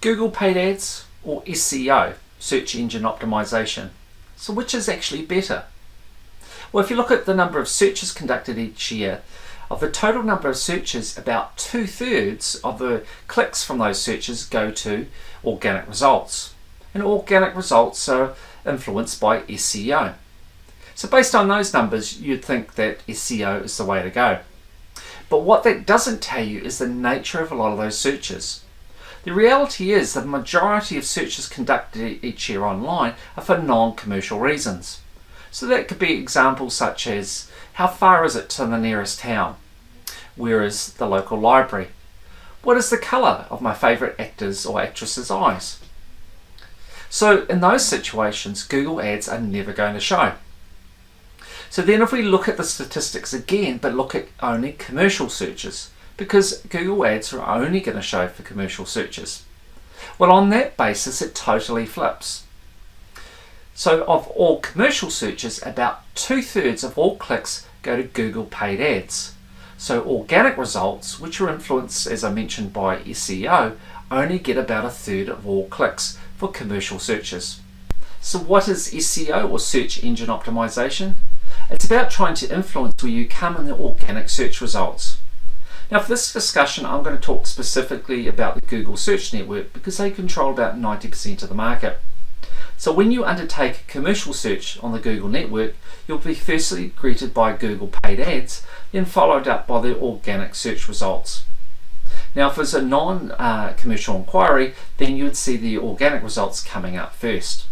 Google Paid Ads or SEO, search engine optimization. So which is actually better? Well, if you look at the number of searches conducted each year, of the total number of searches, about 2/3 of the clicks from those searches go to organic results. And organic results are influenced by SEO. So based on those numbers, you'd think that SEO is the way to go. But what that doesn't tell you is the nature of a lot of those searches. The reality is the majority of searches conducted each year online are for non-commercial reasons. So that could be examples such as, how far is it to the nearest town? Where is the local library? What is the colour of my favourite actor's or actress's eyes? So in those situations, Google Ads are never going to show. So then if we look at the statistics again, but look at only commercial searches, because Google Ads are only going to show for commercial searches. Well, on that basis, it totally flips. So of all commercial searches, about 2/3 of all clicks go to Google Paid Ads. So organic results, which are influenced, as I mentioned, by SEO, only get about 1/3 of all clicks for commercial searches. So what is SEO or search engine optimization? It's about trying to influence where you come in the organic search results. Now for this discussion, I'm going to talk specifically about the Google Search Network because they control about 90% of the market. So when you undertake a commercial search on the Google network, you'll be firstly greeted by Google Paid Ads, then followed up by the organic search results. Now if it's a non-commercial inquiry, then you would see the organic results coming up first.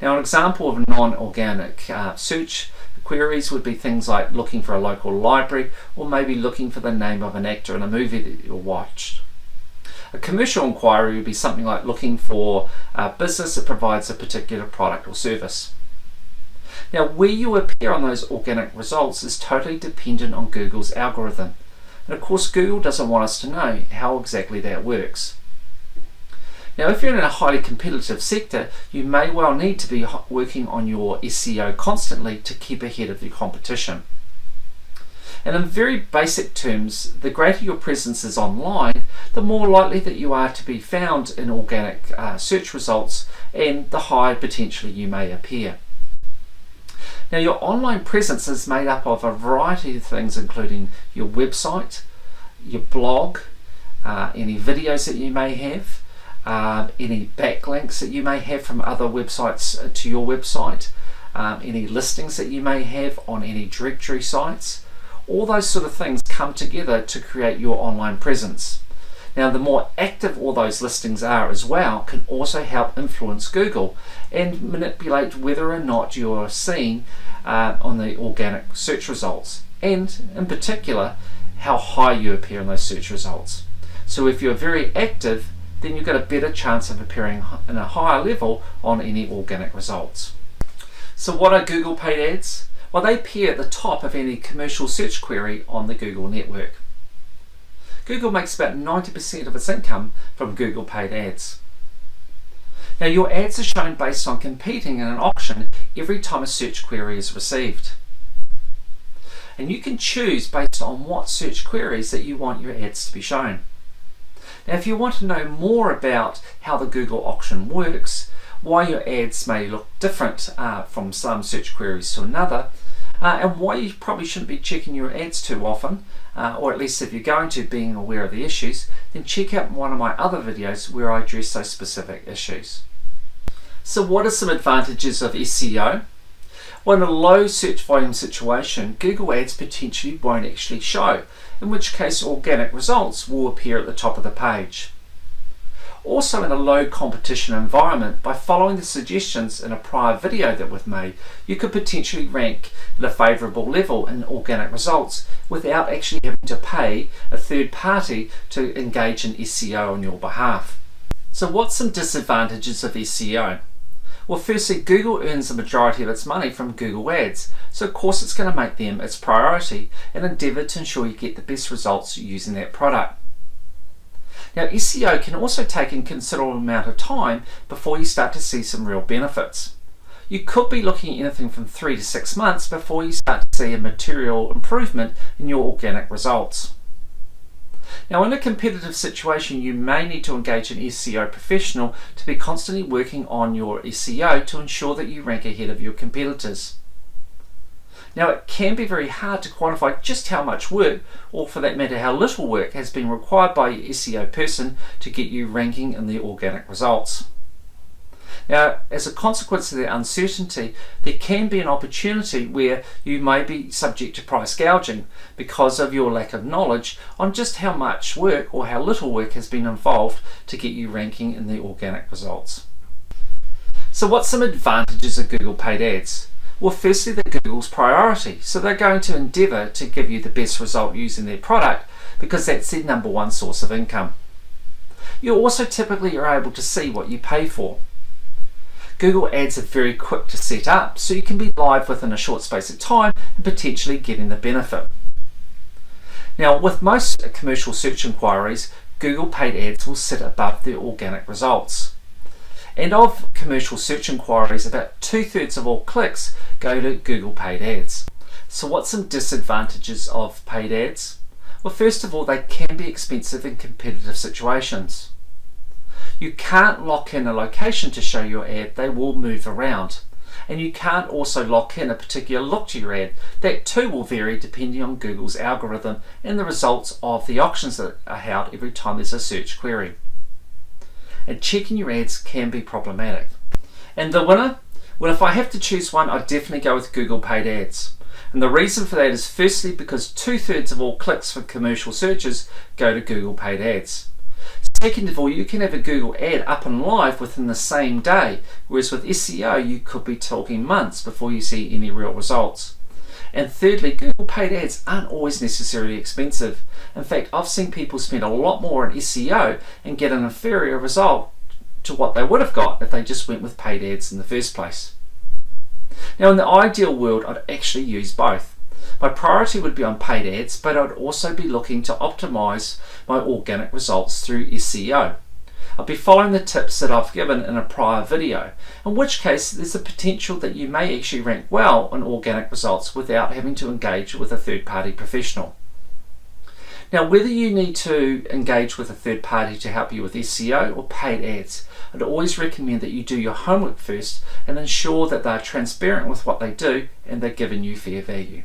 Now an example of a non-organic search queries would be things like looking for a local library or maybe looking for the name of an actor in a movie that you watched. A commercial inquiry would be something like looking for a business that provides a particular product or service. Now where you appear on those organic results is totally dependent on Google's algorithm. And of course Google doesn't want us to know how exactly that works. Now if you're in a highly competitive sector, you may well need to be working on your SEO constantly to keep ahead of the competition. And in very basic terms, the greater your presence is online, the more likely that you are to be found in organic search results and the higher potentially you may appear. Now your online presence is made up of a variety of things, including your website, your blog, any videos that you may have, any backlinks that you may have from other websites to your website, any listings that you may have on any directory sites. All those sort of things come together to create your online presence. Now the more active all those listings are as well can also help influence Google and manipulate whether or not you're seen on the organic search results, and in particular how high you appear in those search results. So if you're very active, then you've got a better chance of appearing in a higher level on any organic results. So what are Google Paid Ads? Well, they appear at the top of any commercial search query on the Google network. Google makes about 90% of its income from Google Paid Ads. Now your ads are shown based on competing in an auction every time a search query is received. And you can choose based on what search queries that you want your ads to be shown. Now if you want to know more about how the Google auction works, why your ads may look different from some search queries to another, and why you probably shouldn't be checking your ads too often, or at least if you're going to, being aware of the issues, then check out one of my other videos where I address those specific issues. So what are some advantages of SEO? Well, in a low search volume situation, Google Ads potentially won't actually show, in which case organic results will appear at the top of the page. Also in a low competition environment, by following the suggestions in a prior video that we've made, you could potentially rank at a favourable level in organic results without actually having to pay a third party to engage in SEO on your behalf. So what's some disadvantages of SEO? Well, firstly, Google earns the majority of its money from Google Ads, so of course it's going to make them its priority and endeavour to ensure you get the best results using that product. Now SEO can also take a considerable amount of time before you start to see some real benefits. You could be looking at anything from 3 to 6 months before you start to see a material improvement in your organic results. Now, in a competitive situation, you may need to engage an SEO professional to be constantly working on your SEO to ensure that you rank ahead of your competitors. Now, it can be very hard to quantify just how much work, or for that matter how little work, has been required by your SEO person to get you ranking in the organic results. Now, as a consequence of the uncertainty, there can be an opportunity where you may be subject to price gouging because of your lack of knowledge on just how much work or how little work has been involved to get you ranking in the organic results. So what's some advantages of Google Paid Ads? Well, firstly, they're Google's priority, so they're going to endeavour to give you the best result using their product because that's their number one source of income. You also typically are able to see what you pay for. Google Ads are very quick to set up, so you can be live within a short space of time and potentially getting the benefit. Now, with most commercial search inquiries, Google Paid Ads will sit above the organic results. And of commercial search inquiries, about 2/3 of all clicks go to Google Paid Ads. So what's some disadvantages of paid ads? Well, first of all, they can be expensive in competitive situations. You can't lock in a location to show your ad, they will move around. And you can't also lock in a particular look to your ad. That too will vary depending on Google's algorithm and the results of the auctions that are held every time there's a search query. And checking your ads can be problematic. And the winner? Well, if I have to choose one, I'd definitely go with Google Paid Ads. And the reason for that is firstly because 2/3 of all clicks for commercial searches go to Google Paid Ads. Second of all, you can have a Google ad up and live within the same day, whereas with SEO you could be talking months before you see any real results. And thirdly, Google Paid Ads aren't always necessarily expensive. In fact, I've seen people spend a lot more on SEO and get an inferior result to what they would have got if they just went with paid ads in the first place. Now, in the ideal world, I'd actually use both. My priority would be on paid ads, but I'd also be looking to optimize my organic results through SEO. I'll be following the tips that I've given in a prior video, in which case there's a potential that you may actually rank well on organic results without having to engage with a third-party professional. Now, whether you need to engage with a third party to help you with SEO or paid ads, I'd always recommend that you do your homework first and ensure that they're transparent with what they do and they're giving you fair value.